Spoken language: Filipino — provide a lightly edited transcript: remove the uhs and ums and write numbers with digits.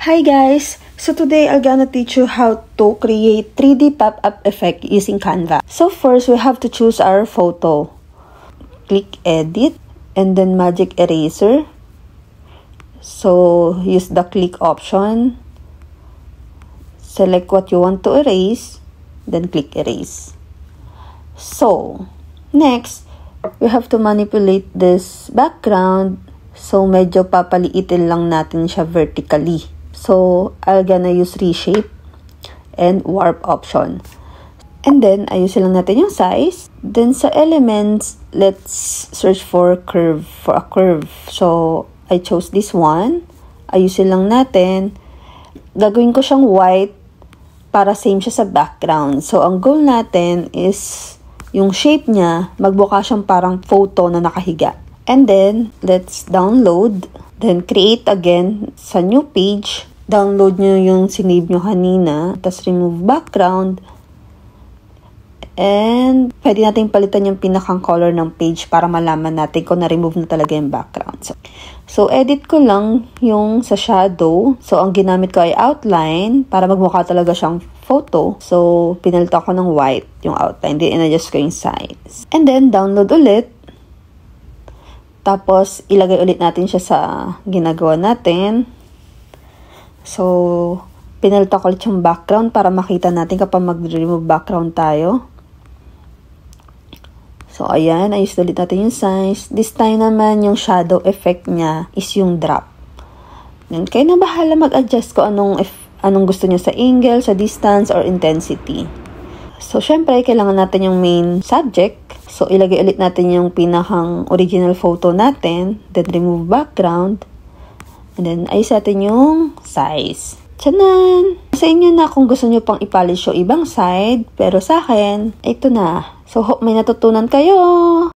Hi guys! So today I'm gonna teach you how to create 3D pop-up effect using Canva. So first we have to choose our photo. Click edit and then magic eraser. So use the click option. Select what you want to erase, then click erase. So next, we have to manipulate this background. So medyo papaliitin lang natin siya vertically. So, I'm gonna use reshape and warp option. And then, ayusin lang natin yung size. Then, sa elements, let's search for a curve. So, I chose this one. Ayusin lang natin. Gagawin ko siyang white para same siya sa background. So, ang goal natin is yung shape niya, magbuka siyang parang photo na nakahiga. And then, let's download. Then, create again sa new page. Download nyo yung sinave nyo kanina. Tapos, remove background. And, pwede natin palitan yung pinakang color ng page para malaman natin kung na-remove na talaga yung background. So, edit ko lang yung sa shadow. So, ang ginamit ko ay outline para magmukha talaga siyang photo. So, pinalitan ko ng white yung outline. Then, in-adjust ko yung size. And then, download ulit. Tapos, ilagay ulit natin siya sa ginagawa natin. So, pinalitan ko ulit yung background para makita natin kapag mag-remove background tayo. So, ayan. Ayos ulit natin yung size. This time naman, yung shadow effect niya is yung drop. Then, kayo na bahala mag-adjust ko anong gusto niyo sa angle, sa distance, or intensity. So, syempre, kailangan natin yung main subject. So, ilagay ulit natin yung pinakang original photo natin. Then, remove background. And then, ayos natin yung size. Tiyanan! Sa inyo na kung gusto nyo pang ipolish yung ibang side. Pero sa akin, ito na. So, hope may natutunan kayo!